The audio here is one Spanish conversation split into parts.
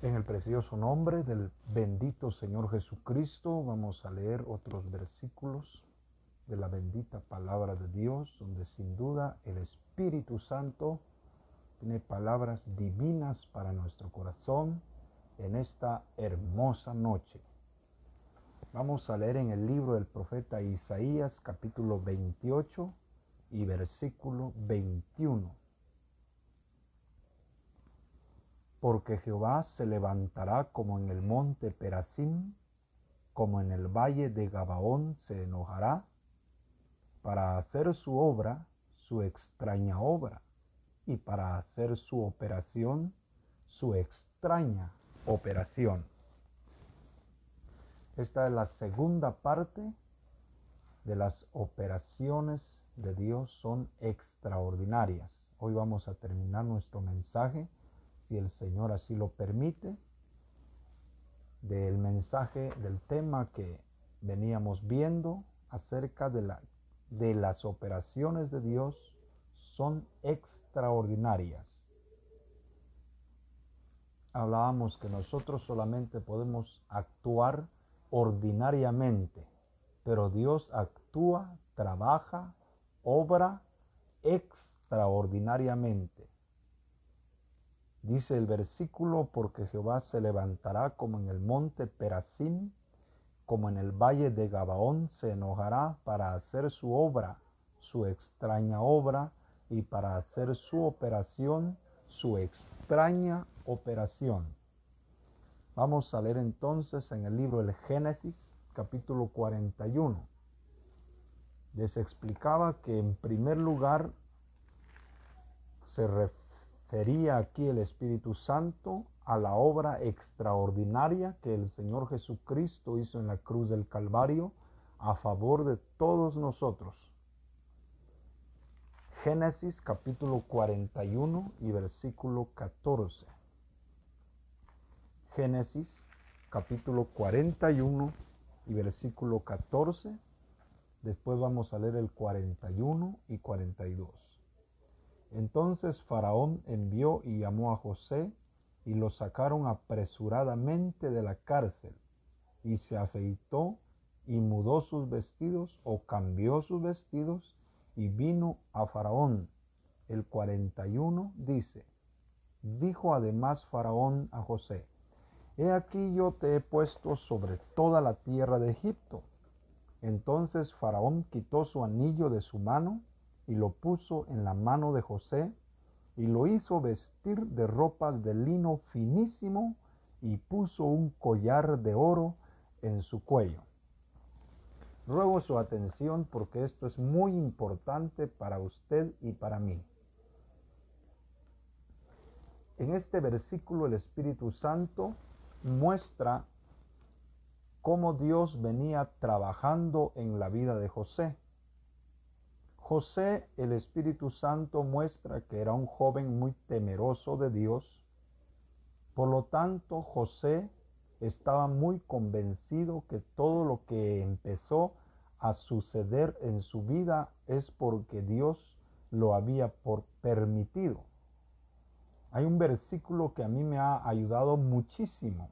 En el precioso nombre del bendito Señor Jesucristo, vamos a leer otros versículos de la bendita palabra de Dios, donde sin duda el Espíritu Santo tiene palabras divinas para nuestro corazón en esta hermosa noche. Vamos a leer en el libro del profeta Isaías, capítulo 28 y versículo 21. Porque Jehová se levantará como en el monte Perasim, como en el valle de Gabaón se enojará, para hacer su obra, su extraña obra, y para hacer su operación, su extraña operación. Esta es la segunda parte de las operaciones de Dios, son extraordinarias. Hoy vamos a terminar nuestro mensaje, si el Señor así lo permite, del mensaje del tema que veníamos viendo acerca de las operaciones de Dios son extraordinarias. Hablábamos que nosotros solamente podemos actuar ordinariamente, pero Dios actúa, trabaja, obra extraordinariamente. Dice el versículo, porque Jehová se levantará como en el monte Perasim, como en el valle de Gabaón se enojará para hacer su obra, su extraña obra, y para hacer su operación, su extraña operación. Vamos a leer entonces en el libro del Génesis, capítulo 41. Les explicaba que en primer lugar se refería aquí el Espíritu Santo a la obra extraordinaria que el Señor Jesucristo hizo en la cruz del Calvario a favor de todos nosotros. Génesis capítulo 41 y versículo 14. Génesis capítulo 41 y versículo 14. Después vamos a leer el 41 y 42. Entonces Faraón envió y llamó a José, y lo sacaron apresuradamente de la cárcel, y se afeitó y mudó sus vestidos, o cambió sus vestidos, y vino a Faraón. El 41 dice: dijo además Faraón a José: he aquí yo te he puesto sobre toda la tierra de Egipto. Entonces Faraón quitó su anillo de su mano y lo puso en la mano de José, y lo hizo vestir de ropas de lino finísimo, y puso un collar de oro en su cuello. Ruego su atención porque esto es muy importante para usted y para mí. En este versículo el Espíritu Santo muestra cómo Dios venía trabajando en la vida de José. José, el Espíritu Santo muestra que era un joven muy temeroso de Dios. Por lo tanto, José estaba muy convencido que todo lo que empezó a suceder en su vida es porque Dios lo había permitido. Hay un versículo que a mí me ha ayudado muchísimo.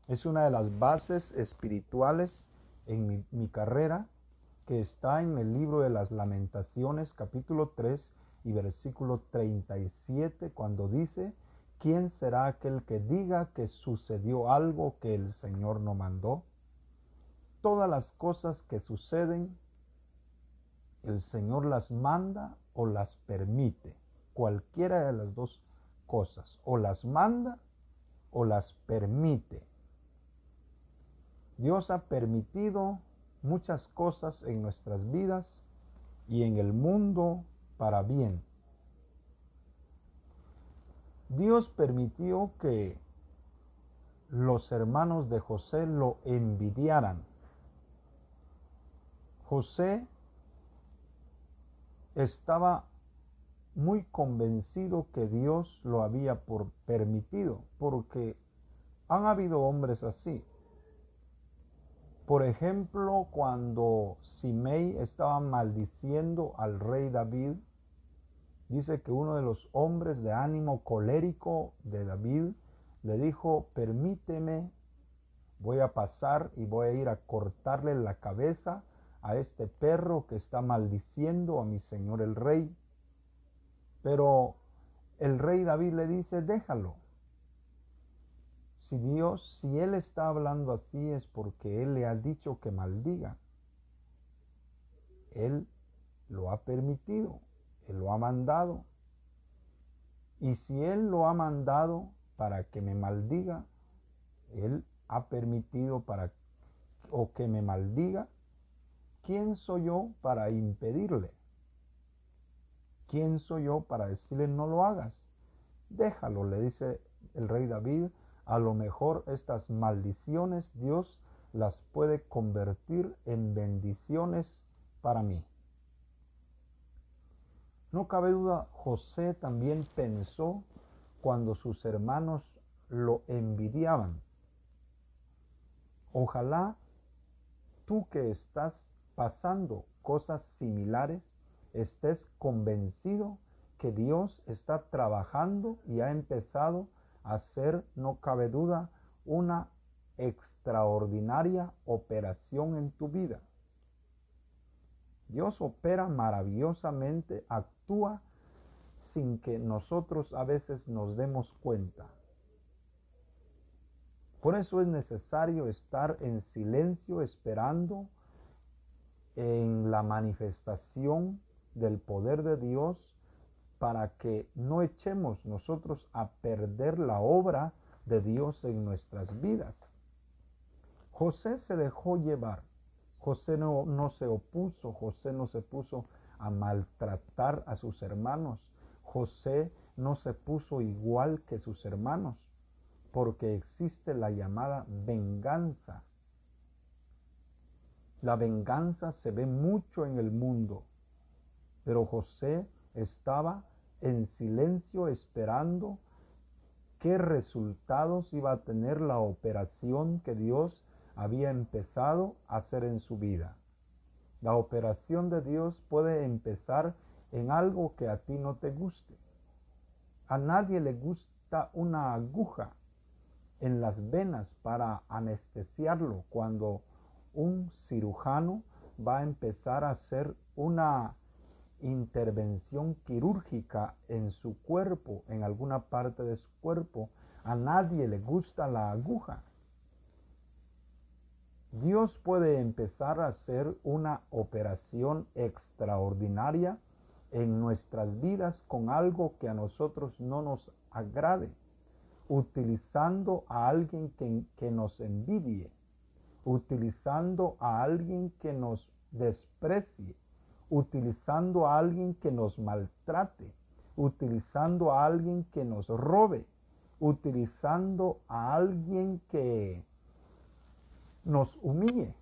Es una de las bases espirituales en mi carrera, que está en el libro de las Lamentaciones, capítulo 3 y versículo 37, cuando dice: ¿quién será aquel que diga que sucedió algo que el Señor no mandó? Todas las cosas que suceden, el Señor las manda o las permite. Cualquiera de las dos cosas, o las manda o las permite. Dios ha permitido muchas cosas en nuestras vidas y en el mundo para bien. Dios permitió que los hermanos de José lo envidiaran. José estaba muy convencido que Dios lo había permitido, porque han habido hombres así. Por ejemplo, cuando Simei estaba maldiciendo al rey David, dice que uno de los hombres de ánimo colérico de David le dijo, permíteme, voy a pasar y voy a ir a cortarle la cabeza a este perro que está maldiciendo a mi señor el rey. Pero el rey David le dice, déjalo. Si él está hablando así es porque él le ha dicho que maldiga. Él lo ha permitido, él lo ha mandado. Y si él lo ha mandado para que me maldiga, él ha permitido o que me maldiga, ¿quién soy yo para impedirle? ¿Quién soy yo para decirle no lo hagas? Déjalo, le dice el rey David, a lo mejor estas maldiciones Dios las puede convertir en bendiciones para mí. No cabe duda, José también pensó cuando sus hermanos lo envidiaban. Ojalá tú que estás pasando cosas similares estés convencido que Dios está trabajando y ha empezado a hacer, no cabe duda, una extraordinaria operación en tu vida. Dios opera maravillosamente, actúa sin que nosotros a veces nos demos cuenta. Por eso es necesario estar en silencio esperando en la manifestación del poder de Dios para que no echemos nosotros a perder la obra de Dios en nuestras vidas. José se dejó llevar. José no se opuso, José no se puso a maltratar a sus hermanos. José no se puso igual que sus hermanos, porque existe la llamada venganza. La venganza se ve mucho en el mundo, pero José estaba en silencio esperando qué resultados iba a tener la operación que Dios había empezado a hacer en su vida. La operación de Dios puede empezar en algo que a ti no te guste. A nadie le gusta una aguja en las venas para anestesiarlo cuando un cirujano va a empezar a hacer una intervención quirúrgica en su cuerpo, en alguna parte de su cuerpo. A nadie le gusta la aguja. Dios puede empezar a hacer una operación extraordinaria en nuestras vidas con algo que a nosotros no nos agrade, utilizando a alguien que nos envidie, utilizando a alguien que nos desprecie, utilizando a alguien que nos maltrate, utilizando a alguien que nos robe, utilizando a alguien que nos humille.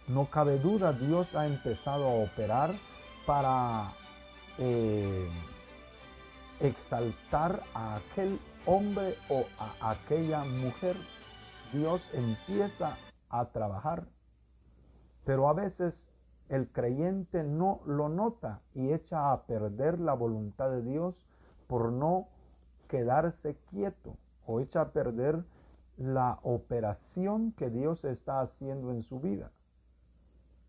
No cabe duda, Dios ha empezado a operar para exaltar a aquel hombre o a aquella mujer. Dios empieza a trabajar, pero a veces el creyente no lo nota y echa a perder la voluntad de Dios por no quedarse quieto, o echa a perder la operación que Dios está haciendo en su vida.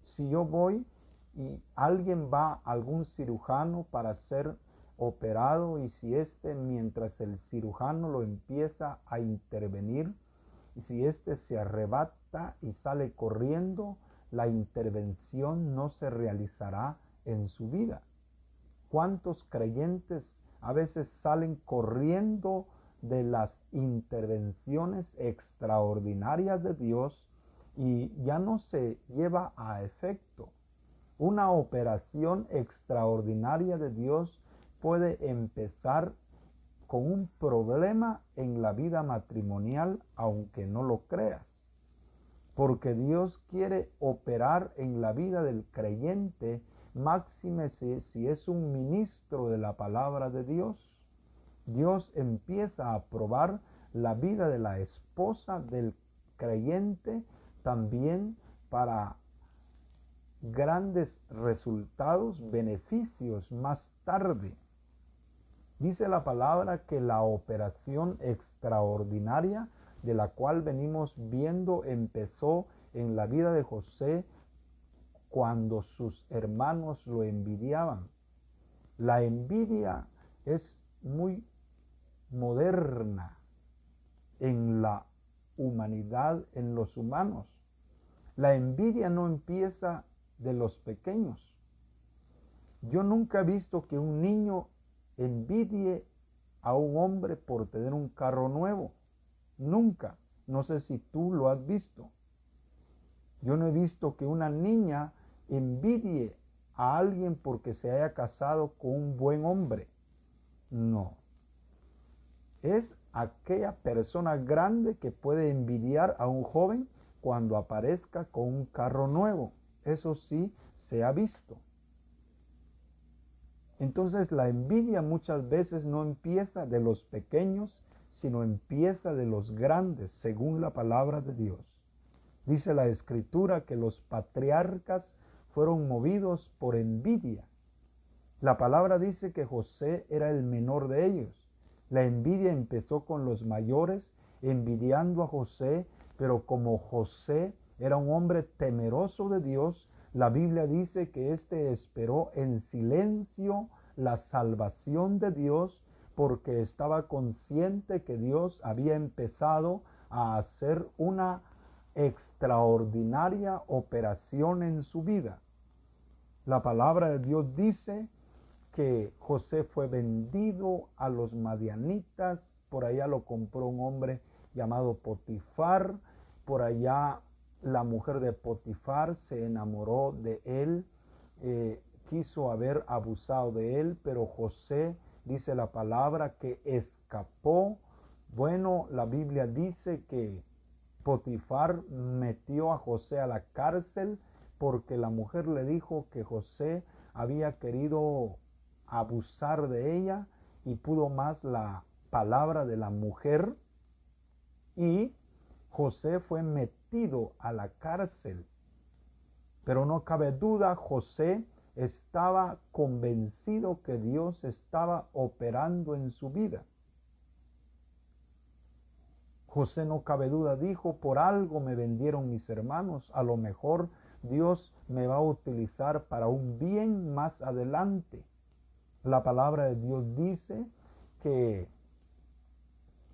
Si yo voy y alguien va a algún cirujano para ser operado, y si mientras el cirujano lo empieza a intervenir, y si se arrebata y sale corriendo, la intervención no se realizará en su vida. ¿Cuántos creyentes a veces salen corriendo de las intervenciones extraordinarias de Dios y ya no se lleva a efecto? Una operación extraordinaria de Dios puede empezar con un problema en la vida matrimonial, aunque no lo creas, porque Dios quiere operar en la vida del creyente, máxime si es un ministro de la palabra de Dios. Dios empieza a probar la vida de la esposa del creyente también para grandes resultados, beneficios más tarde. Dice la palabra que la operación extraordinaria de la cual venimos viendo empezó en la vida de José cuando sus hermanos lo envidiaban. La envidia es muy moderna en la humanidad, en los humanos. La envidia no empieza de los pequeños. Yo nunca he visto que un niño envidie a un hombre por tener un carro nuevo. Nunca. No sé si tú lo has visto. Yo no he visto que una niña envidie a alguien porque se haya casado con un buen hombre. No. Es aquella persona grande que puede envidiar a un joven cuando aparezca con un carro nuevo. Eso sí se ha visto. Entonces la envidia muchas veces no empieza de los pequeños, sino empieza de los grandes, según la palabra de Dios. Dice la Escritura que los patriarcas fueron movidos por envidia. La palabra dice que José era el menor de ellos. La envidia empezó con los mayores, envidiando a José, pero como José era un hombre temeroso de Dios, la Biblia dice que éste esperó en silencio la salvación de Dios porque estaba consciente que Dios había empezado a hacer una extraordinaria operación en su vida. La palabra de Dios dice que José fue vendido a los madianitas, por allá lo compró un hombre llamado Potifar, por allá la mujer de Potifar se enamoró de él, quiso haber abusado de él, pero José, dice la palabra, que escapó. Bueno, la Biblia dice que Potifar metió a José a la cárcel porque la mujer le dijo que José había querido abusar de ella y pudo más la palabra de la mujer, y José fue metido a la cárcel. Pero no cabe duda, José estaba convencido que Dios estaba operando en su vida. José, no cabe duda, dijo: por algo me vendieron mis hermanos, a lo mejor Dios me va a utilizar para un bien más adelante. La palabra de Dios dice que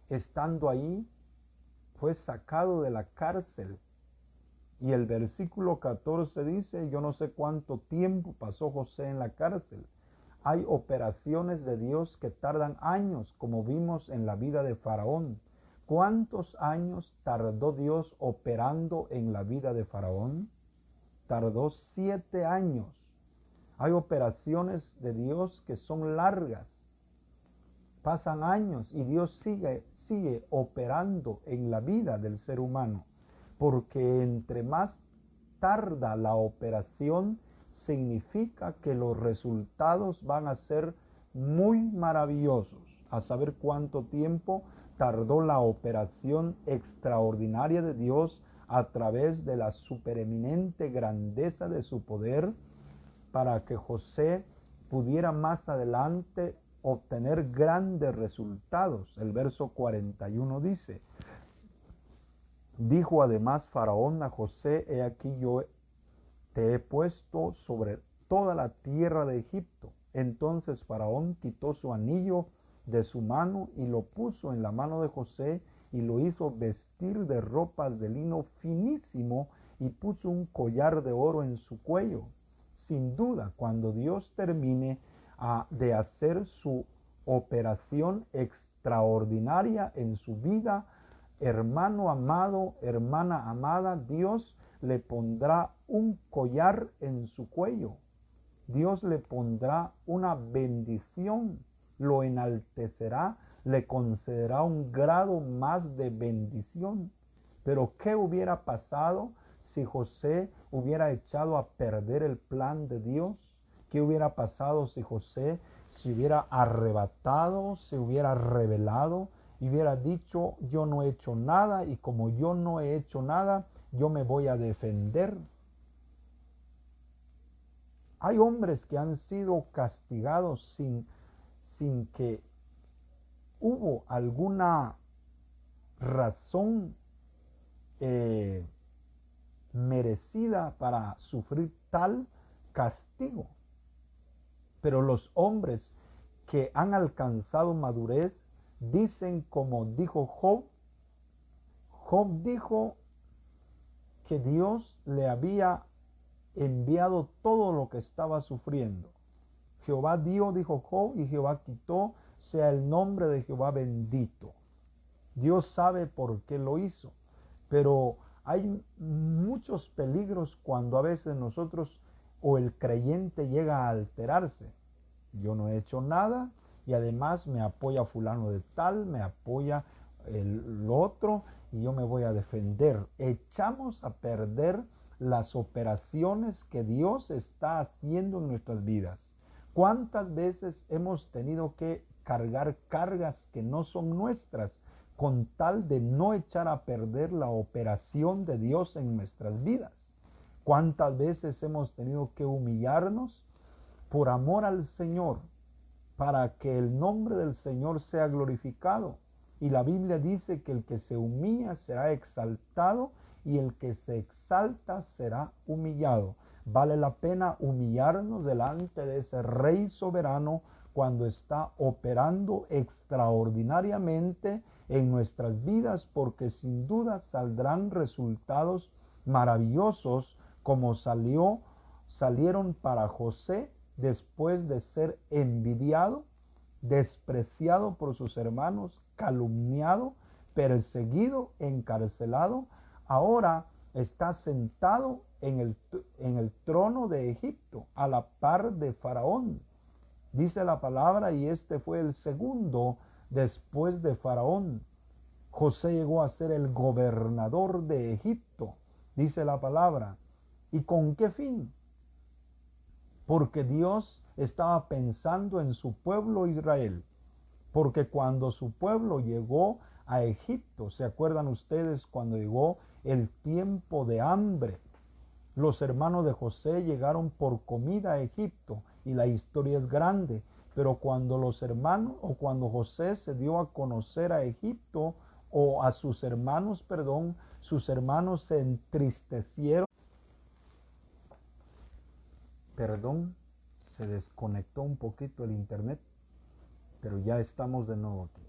estando ahí fue sacado de la cárcel. Y el versículo 14 dice: yo no sé cuánto tiempo pasó José en la cárcel. Hay operaciones de Dios que tardan años, como vimos en la vida de Faraón. ¿Cuántos años tardó Dios operando en la vida de Faraón? Tardó 7 años. Hay operaciones de Dios que son largas. Pasan años y Dios sigue operando en la vida del ser humano, porque entre más tarda la operación, significa que los resultados van a ser muy maravillosos. A saber cuánto tiempo tardó la operación extraordinaria de Dios a través de la supereminente grandeza de su poder, para que José pudiera más adelante obtener grandes resultados. El verso 41 dice: dijo además Faraón a José: he aquí yo te he puesto sobre toda la tierra de Egipto. Entonces Faraón quitó su anillo de su mano y lo puso en la mano de José, y lo hizo vestir de ropas de lino finísimo, y puso un collar de oro en su cuello. Sin duda, cuando Dios termine de hacer su operación extraordinaria en su vida, hermano amado, hermana amada, Dios le pondrá un collar en su cuello. Dios le pondrá una bendición, lo enaltecerá, le concederá un grado más de bendición. Pero ¿qué hubiera pasado si José hubiera echado a perder el plan de Dios? ¿Qué hubiera pasado si José se hubiera arrebatado, se hubiera rebelado y hubiera dicho: yo no he hecho nada, y como yo no he hecho nada, yo me voy a defender? Hay hombres que han sido castigados sin que hubo alguna razón merecida para sufrir tal castigo. Pero los hombres que han alcanzado madurez dicen como dijo Job. Job dijo que Dios le había enviado todo lo que estaba sufriendo. Jehová dio, dijo Job, y Jehová quitó, sea el nombre de Jehová bendito. Dios sabe por qué lo hizo, pero hay muchos peligros cuando a veces nosotros o el creyente llega a alterarse. Yo no he hecho nada y además me apoya fulano de tal, me apoya el otro y yo me voy a defender. Echamos a perder las operaciones que Dios está haciendo en nuestras vidas. ¿Cuántas veces hemos tenido que cargar cargas que no son nuestras con tal de no echar a perder la operación de Dios en nuestras vidas? ¿Cuántas veces hemos tenido que humillarnos por amor al Señor para que el nombre del Señor sea glorificado? Y la Biblia dice que el que se humilla será exaltado y el que se exalta será humillado. Vale la pena humillarnos delante de ese Rey soberano cuando está operando extraordinariamente en nuestras vidas, porque sin duda saldrán resultados maravillosos como salieron para José después de ser envidiado, despreciado por sus hermanos, calumniado, perseguido, encarcelado. Ahora está sentado en el trono de Egipto, a la par de Faraón. Dice la palabra, y este fue el segundo después de Faraón. José llegó a ser el gobernador de Egipto, dice la palabra. ¿Y con qué fin? Porque Dios estaba pensando en su pueblo Israel. Porque cuando su pueblo llegó a Egipto, ¿se acuerdan ustedes cuando llegó el tiempo de hambre? Los hermanos de José llegaron por comida a Egipto y la historia es grande, pero cuando los hermanos o cuando José se dio a conocer a Egipto o a sus hermanos, perdón, sus hermanos se entristecieron. Perdón, se desconectó un poquito el internet, pero ya estamos de nuevo aquí.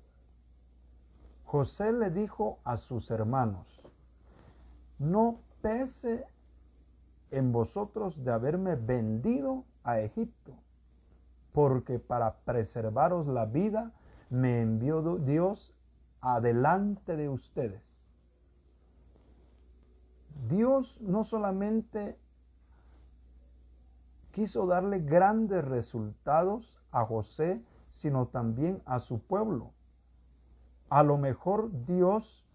José le dijo a sus hermanos: no pese en vosotros de haberme vendido a Egipto, porque para preservaros la vida me envió Dios adelante de ustedes. Dios no solamente quiso darle grandes resultados a José, sino también a su pueblo. A lo mejor Dios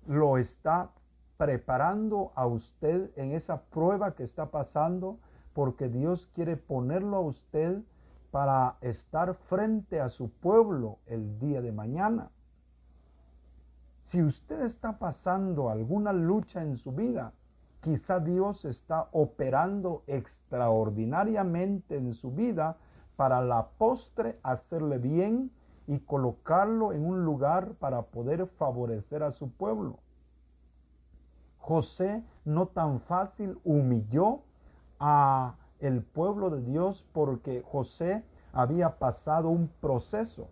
lo está preparando a usted en esa prueba que está pasando, porque Dios quiere ponerlo a usted para estar frente a su pueblo el día de mañana. Si usted está pasando alguna lucha en su vida, quizá Dios está operando extraordinariamente en su vida para la postre hacerle bien y colocarlo en un lugar para poder favorecer a su pueblo. José no tan fácil humilló a el pueblo de Dios, porque José había pasado un proceso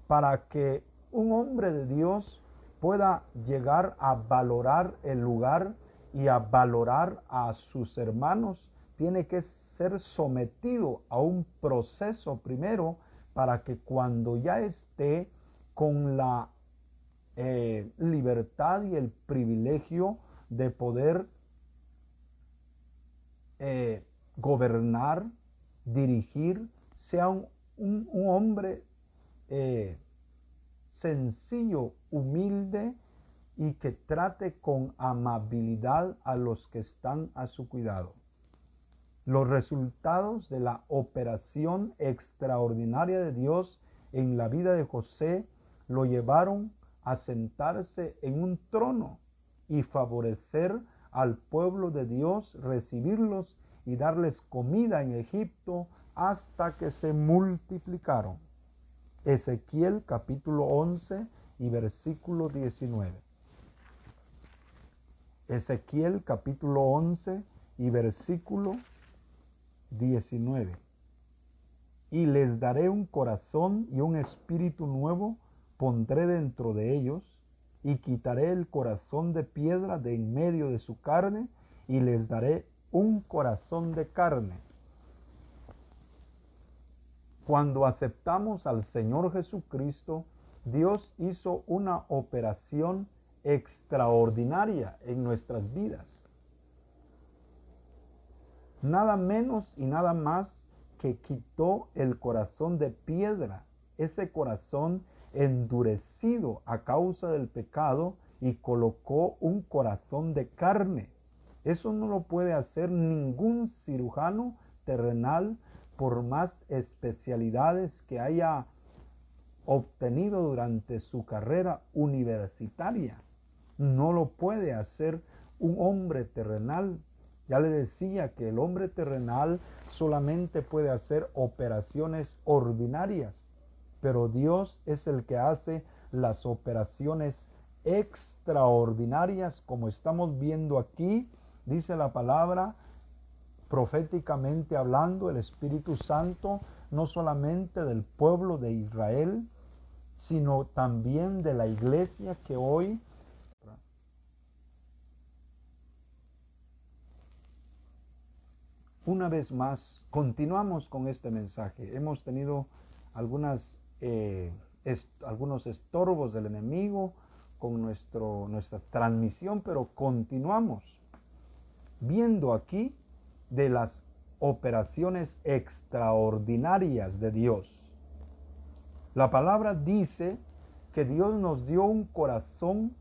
para que un hombre de Dios pueda llegar a valorar el lugar y a valorar a sus hermanos. Tiene que ser sometido a un proceso primero para que cuando ya esté con la libertad y el privilegio de poder gobernar, dirigir, sea un hombre sencillo, humilde y que trate con amabilidad a los que están a su cuidado. Los resultados de la operación extraordinaria de Dios en la vida de José lo llevaron a sentarse en un trono y favorecer al pueblo de Dios, recibirlos y darles comida en Egipto hasta que se multiplicaron. Ezequiel capítulo 11 y versículo 19. Ezequiel capítulo 11 y versículo 19. Y les daré un corazón y un espíritu nuevo pondré dentro de ellos, y quitaré el corazón de piedra de en medio de su carne, y les daré un corazón de carne. Cuando aceptamos al Señor Jesucristo, Dios hizo una operación extraordinaria en nuestras vidas. Nada menos y nada más que quitó el corazón de piedra, ese corazón endurecido a causa del pecado, y colocó un corazón de carne. Eso no lo puede hacer ningún cirujano terrenal, por más especialidades que haya obtenido durante su carrera universitaria. No lo puede hacer un hombre terrenal. Ya le decía que el hombre terrenal solamente puede hacer operaciones ordinarias, pero Dios es el que hace las operaciones extraordinarias, como estamos viendo aquí. Dice la palabra, proféticamente hablando, el Espíritu Santo, no solamente del pueblo de Israel, sino también de la iglesia que hoy una vez más continuamos con este mensaje. Hemos tenido algunos estorbos del enemigo con nuestra transmisión, pero continuamos viendo aquí de las operaciones extraordinarias de Dios. La palabra dice que Dios nos dio un corazón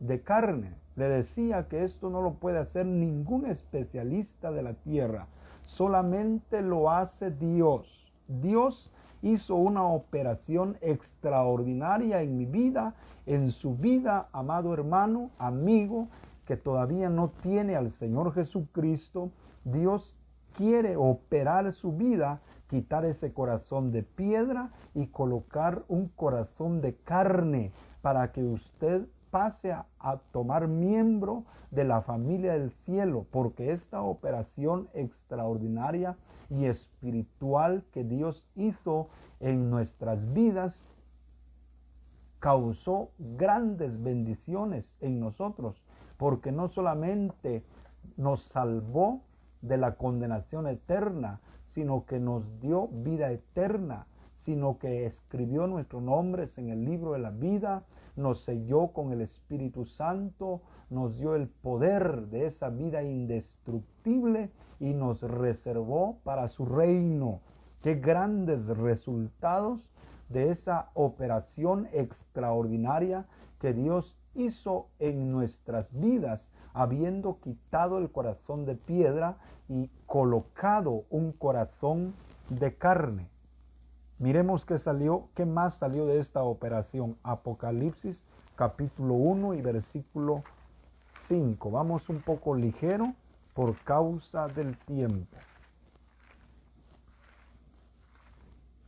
de carne. Le decía que esto no lo puede hacer ningún especialista de la tierra, solamente lo hace Dios. Dios hizo una operación extraordinaria en mi vida, en su vida, amado hermano, amigo, que todavía no tiene al Señor Jesucristo. Dios quiere operar su vida, quitar ese corazón de piedra y colocar un corazón de carne, para que usted pase a tomar miembro de la familia del cielo, porque esta operación extraordinaria y espiritual que Dios hizo en nuestras vidas causó grandes bendiciones en nosotros, porque no solamente nos salvó de la condenación eterna, sino que nos dio vida eterna, sino que escribió nuestros nombres en el libro de la vida, nos selló con el Espíritu Santo, nos dio el poder de esa vida indestructible y nos reservó para su reino. Qué grandes resultados de esa operación extraordinaria que Dios hizo en nuestras vidas, habiendo quitado el corazón de piedra y colocado un corazón de carne. Miremos qué más salió de esta operación. Apocalipsis capítulo 1 y versículo 5. Vamos un poco ligero por causa del tiempo.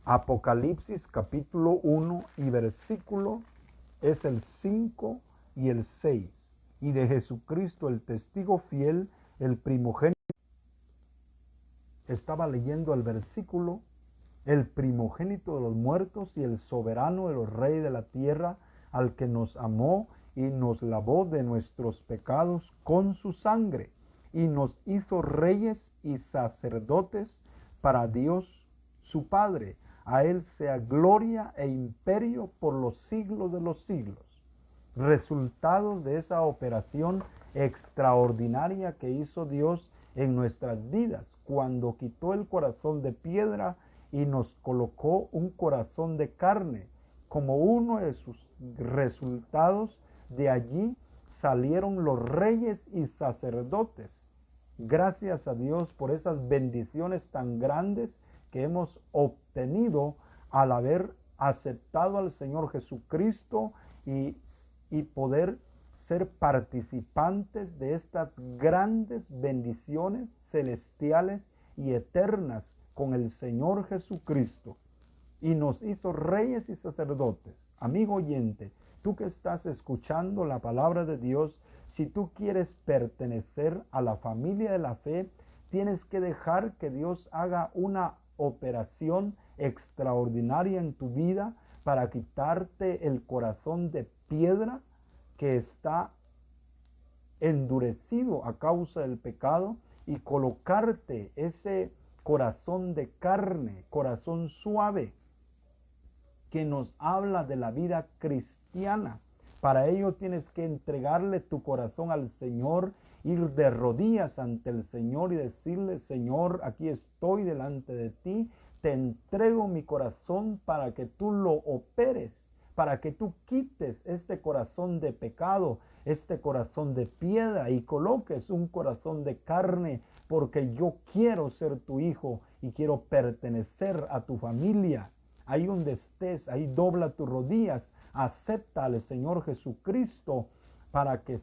Apocalipsis capítulo 1 y versículo es el 5 y el 6. Y de Jesucristo, el testigo fiel, el primogénito. Estaba leyendo el versículo: el primogénito de los muertos y el soberano de los reyes de la tierra, al que nos amó y nos lavó de nuestros pecados con su sangre, y nos hizo reyes y sacerdotes para Dios su Padre. A él sea gloria e imperio por los siglos de los siglos. Resultados de esa operación extraordinaria que hizo Dios en nuestras vidas, cuando quitó el corazón de piedra y nos colocó un corazón de carne. Como uno de sus resultados, de allí salieron los reyes y sacerdotes. Gracias a Dios por esas bendiciones tan grandes que hemos obtenido al haber aceptado al Señor Jesucristo y poder ser participantes de estas grandes bendiciones celestiales y eternas con el Señor Jesucristo. y nos hizo reyes y sacerdotes. Amigo oyente, tú que estás escuchando la palabra de Dios, si tú quieres pertenecer a la familia de la fe, tienes que dejar que Dios haga una operación extraordinaria en tu vida para quitarte el corazón de piedra que está endurecido a causa del pecado y colocarte ese corazón de carne, corazón suave, que nos habla de la vida cristiana. Para ello tienes que entregarle tu corazón al Señor, ir de rodillas ante el Señor y decirle: Señor, aquí estoy delante de ti, te entrego mi corazón para que tú lo operes, para que tú quites este corazón de pecado, este corazón de piedra, y coloques un corazón de carne, porque yo quiero ser tu hijo y quiero pertenecer a tu familia. Ahí donde estés, ahí dobla tus rodillas, acepta al Señor Jesucristo para que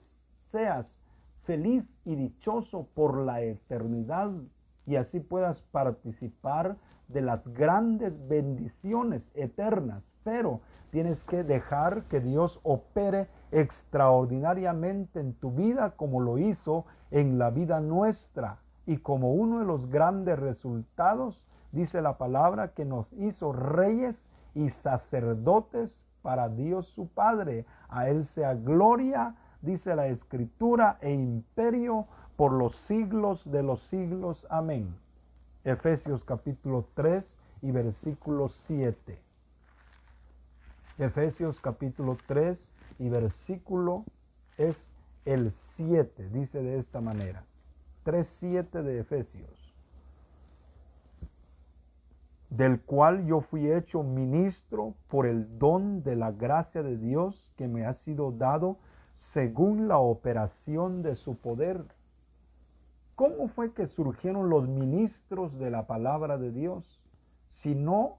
seas feliz y dichoso por la eternidad y así puedas participar de las grandes bendiciones eternas. Pero tienes que dejar que Dios opere extraordinariamente en tu vida, como lo hizo en la vida nuestra. Y como uno de los grandes resultados, dice la palabra, que nos hizo reyes y sacerdotes para Dios su Padre. A Él sea gloria, dice la Escritura, e imperio por los siglos de los siglos. Amén. Efesios capítulo 3 y versículo 7. Efesios capítulo 3 y versículo es el 7. Dice de esta manera. 3:7 de Efesios. Del cual yo fui hecho ministro por el don de la gracia de Dios que me ha sido dado según la operación de su poder. ¿Cómo fue que surgieron los ministros de la palabra de Dios? Sino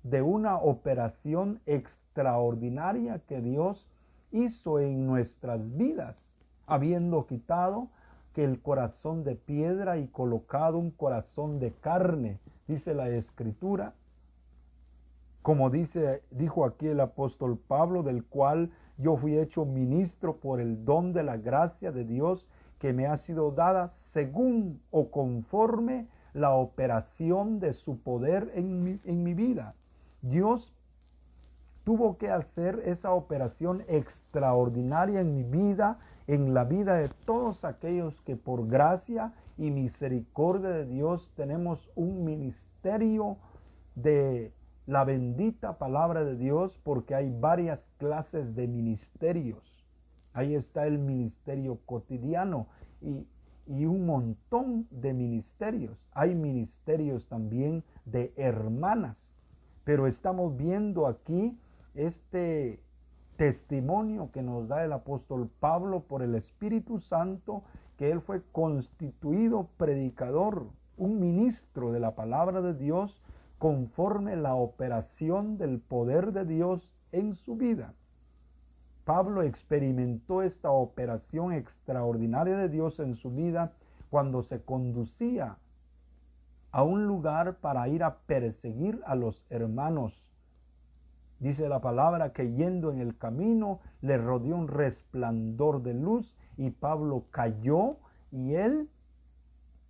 de una operación extraordinaria que Dios hizo en nuestras vidas, habiendo quitado que el corazón de piedra y colocado un corazón de carne, dice la Escritura, como dijo aquí el apóstol Pablo, del cual yo fui hecho ministro por el don de la gracia de Dios que me ha sido dada según o conforme la operación de su poder en mi vida. Dios tuvo que hacer esa operación extraordinaria en mi vida, en la vida de todos aquellos que por gracia y misericordia de Dios tenemos un ministerio de la bendita palabra de Dios, porque hay varias clases de ministerios. Ahí está el ministerio cotidiano y un montón de ministerios. Hay ministerios también de hermanas, pero estamos viendo aquí este testimonio que nos da el apóstol Pablo por el Espíritu Santo, que él fue constituido predicador, un ministro de la palabra de Dios, conforme la operación del poder de Dios en su vida. Pablo experimentó esta operación extraordinaria de Dios en su vida cuando se conducía a un lugar para ir a perseguir a los hermanos. Dice la palabra que yendo en el camino le rodeó un resplandor de luz y Pablo cayó y él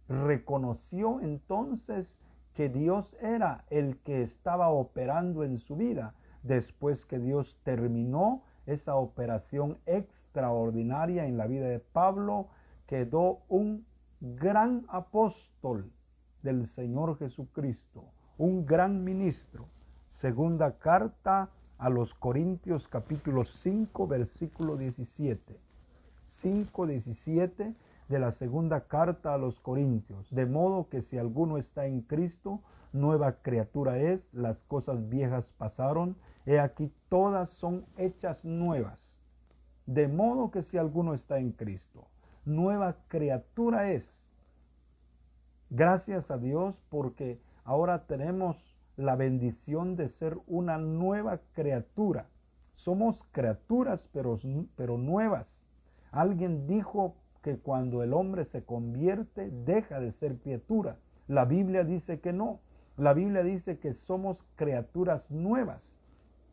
reconoció entonces que Dios era el que estaba operando en su vida. Después que Dios terminó esa operación extraordinaria en la vida de Pablo, quedó un gran apóstol del Señor Jesucristo, un gran ministro. Segunda carta a los Corintios capítulo 5 versículo 17. 5:17 de la segunda carta a los Corintios. De modo que si alguno está en Cristo, nueva criatura es, las cosas viejas pasaron, he aquí todas son hechas nuevas. De modo que si alguno está en Cristo, nueva criatura es. Gracias a Dios porque ahora tenemos la bendición de ser una nueva criatura. Somos criaturas, pero nuevas. Alguien dijo que cuando el hombre se convierte, deja de ser criatura. La Biblia dice que no. La Biblia dice que somos criaturas nuevas,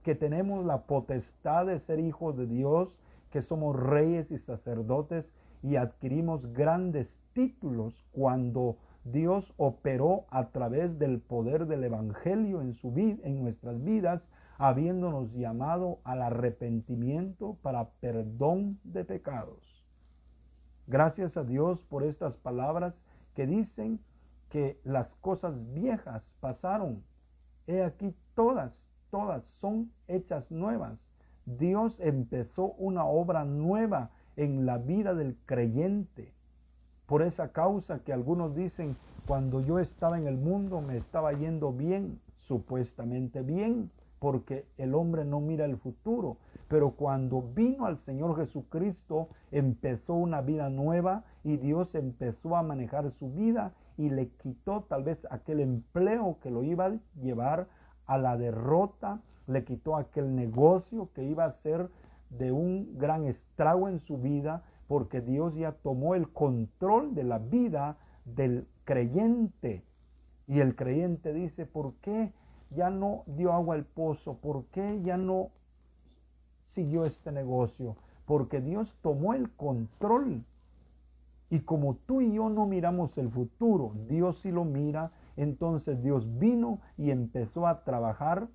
que tenemos la potestad de ser hijos de Dios, que somos reyes y sacerdotes y adquirimos grandes títulos cuando Dios operó a través del poder del Evangelio en nuestras vidas, habiéndonos llamado al arrepentimiento para perdón de pecados. Gracias a Dios por estas palabras que dicen que las cosas viejas pasaron. He aquí todas son hechas nuevas. Dios empezó una obra nueva en la vida del creyente. Por esa causa que algunos dicen, cuando yo estaba en el mundo me estaba yendo bien, supuestamente bien, porque el hombre no mira el futuro. Pero cuando vino al Señor Jesucristo, empezó una vida nueva y Dios empezó a manejar su vida y le quitó tal vez aquel empleo que lo iba a llevar a la derrota, le quitó aquel negocio que iba a ser de un gran estrago en su vida, porque Dios ya tomó el control de la vida del creyente. Y el creyente dice, ¿por qué ya no dio agua al pozo? ¿Por qué ya no siguió este negocio? Porque Dios tomó el control. Y como tú y yo no miramos el futuro, Dios sí lo mira. Entonces Dios vino y empezó a trabajar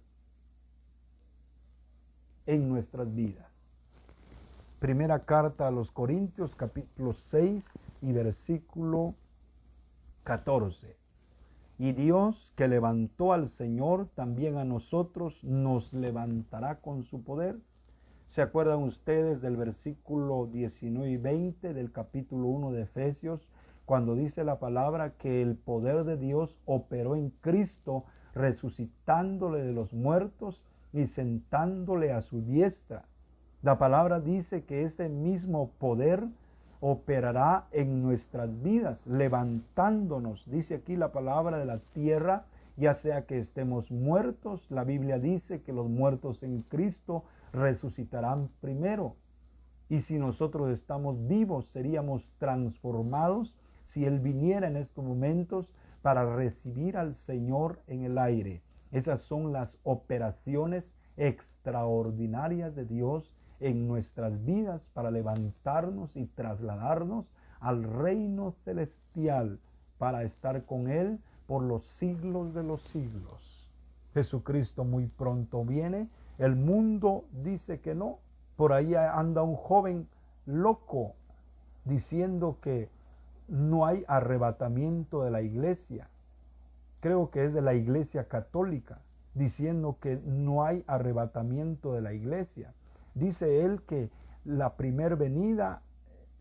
en nuestras vidas. Primera carta a los Corintios, capítulo 6 y versículo 14. Y Dios, que levantó al Señor, también a nosotros nos levantará con su poder. ¿Se acuerdan ustedes del versículo 19 y 20 del capítulo 1 de Efesios, cuando dice la palabra que el poder de Dios operó en Cristo, resucitándole de los muertos y sentándole a su diestra? La palabra dice que ese mismo poder operará en nuestras vidas, levantándonos, dice aquí la palabra, de la tierra, ya sea que estemos muertos. La Biblia dice que los muertos en Cristo resucitarán primero. Y si nosotros estamos vivos, seríamos transformados si Él viniera en estos momentos para recibir al Señor en el aire. Esas son las operaciones extraordinarias de Dios en nuestras vidas para levantarnos y trasladarnos al reino celestial para estar con Él por los siglos de los siglos. Jesucristo muy pronto viene. El mundo dice que no. Por ahí anda un joven loco diciendo que no hay arrebatamiento de la iglesia. Creo que es de la iglesia católica, diciendo que no hay arrebatamiento de la iglesia. Dice él que la primera venida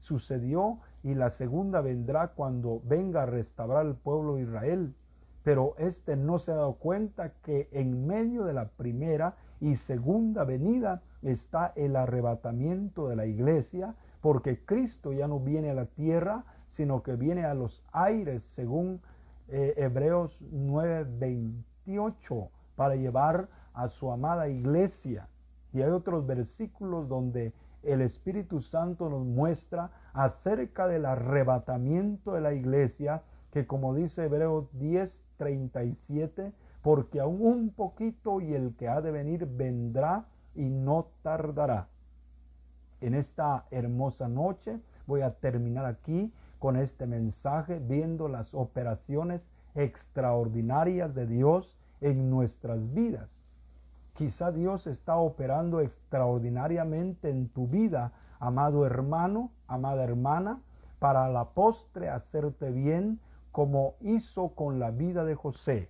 sucedió y la segunda vendrá cuando venga a restaurar el pueblo de Israel. Pero este no se ha dado cuenta que en medio de la primera y segunda venida está el arrebatamiento de la iglesia, porque Cristo ya no viene a la tierra, sino que viene a los aires, según Hebreos 9:28, para llevar a su amada iglesia. Y hay otros versículos donde el Espíritu Santo nos muestra acerca del arrebatamiento de la iglesia, que como dice Hebreos 10:37, porque aún un poquito y el que ha de venir vendrá y no tardará. En esta hermosa noche voy a terminar aquí con este mensaje, viendo las operaciones extraordinarias de Dios en nuestras vidas. Quizá Dios está operando extraordinariamente en tu vida, amado hermano, amada hermana, para a la postre hacerte bien, como hizo con la vida de José,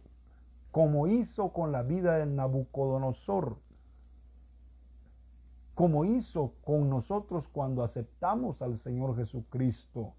como hizo con la vida de Nabucodonosor, como hizo con nosotros cuando aceptamos al Señor Jesucristo.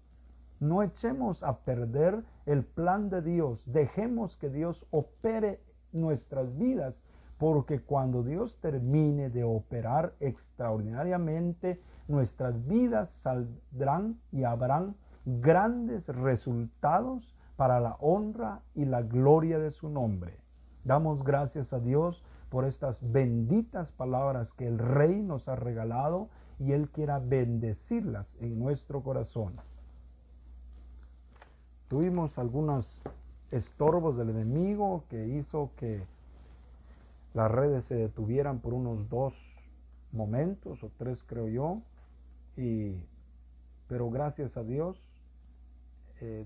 No echemos a perder el plan de Dios. Dejemos que Dios opere nuestras vidas, porque cuando Dios termine de operar extraordinariamente, nuestras vidas saldrán y habrán grandes resultados para la honra y la gloria de su nombre. Damos gracias a Dios por estas benditas palabras que el Rey nos ha regalado, y Él quiera bendecirlas en nuestro corazón. Tuvimos algunas estorbos del enemigo que hizo que las redes se detuvieran por unos 2 momentos o 3, creo yo, pero gracias a Dios,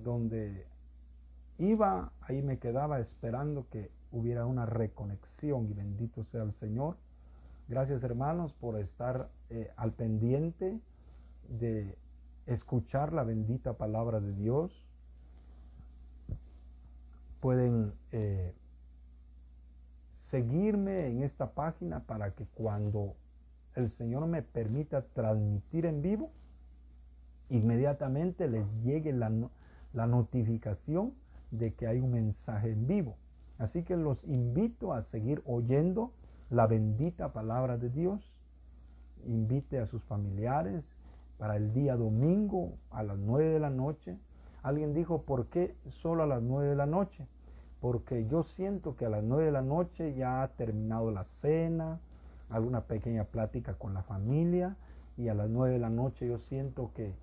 donde iba, ahí me quedaba esperando que hubiera una reconexión, y bendito sea el Señor. Gracias, hermanos, por estar al pendiente de escuchar la bendita palabra de Dios. Pueden seguirme en esta página para que cuando el Señor me permita transmitir en vivo, inmediatamente les llegue la notificación de que hay un mensaje en vivo. Así que los invito a seguir oyendo la bendita palabra de Dios. Invite a sus familiares para el día domingo a las 9 de la noche. Alguien dijo, ¿por qué solo a las 9 de la noche? Porque yo siento que a las 9 de la noche ya ha terminado la cena, alguna pequeña plática con la familia, y a las 9 de la noche yo siento que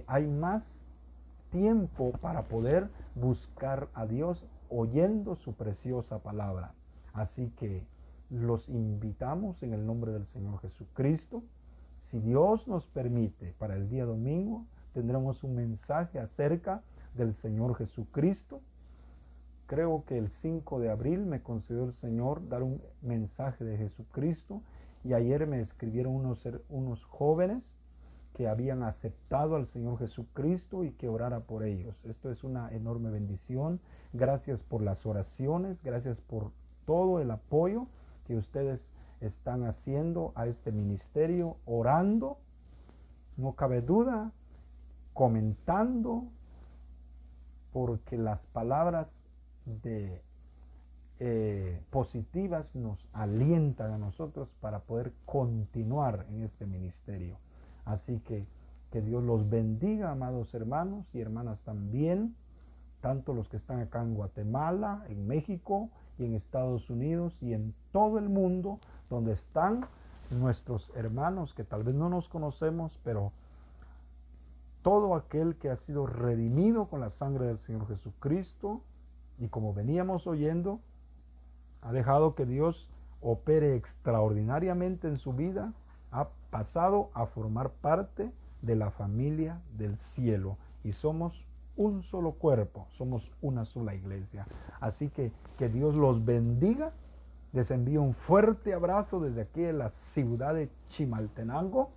hay más tiempo para poder buscar a Dios oyendo su preciosa palabra. Así que los invitamos en el nombre del Señor Jesucristo. Si Dios nos permite, para el día domingo tendremos un mensaje acerca del Señor Jesucristo. Creo que el 5 de abril me concedió el Señor dar un mensaje de Jesucristo, y ayer me escribieron unos jóvenes que habían aceptado al Señor Jesucristo y que orara por ellos. Esto es una enorme bendición. Gracias por las oraciones, gracias por todo el apoyo que ustedes están haciendo a este ministerio, orando, no cabe duda, comentando, porque las palabras positivas nos alientan a nosotros para poder continuar en este ministerio. Así que Dios los bendiga, amados hermanos y hermanas también, tanto los que están acá en Guatemala, en México y en Estados Unidos y en todo el mundo, donde están nuestros hermanos que tal vez no nos conocemos, pero todo aquel que ha sido redimido con la sangre del Señor Jesucristo, y como veníamos oyendo, ha dejado que Dios opere extraordinariamente en su vida, ha pasado a formar parte de la familia del cielo, y somos un solo cuerpo, somos una sola iglesia. Así que Dios los bendiga. Les envío un fuerte abrazo desde aquí de la ciudad de Chimaltenango.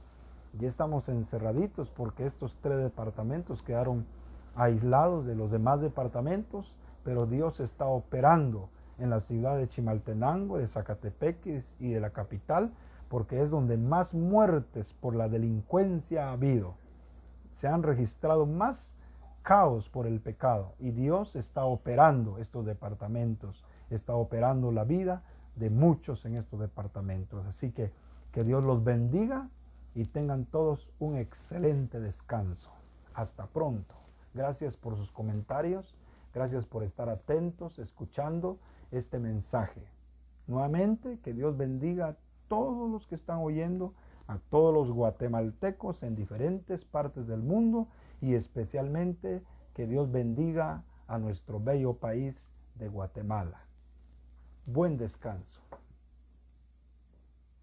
Ya estamos encerraditos porque estos 3 departamentos quedaron aislados de los demás departamentos, pero Dios está operando en la ciudad de Chimaltenango, de Zacatepeques y de la capital, porque es donde más muertes por la delincuencia ha habido. Se han registrado más caos por el pecado, y Dios está operando estos departamentos, está operando la vida de muchos en estos departamentos. Así que Dios los bendiga y tengan todos un excelente descanso. Hasta pronto. Gracias por sus comentarios, gracias por estar atentos, escuchando este mensaje. Nuevamente, que Dios bendiga a todos los que están oyendo, a todos los guatemaltecos en diferentes partes del mundo, y especialmente que Dios bendiga a nuestro bello país de Guatemala. Buen descanso.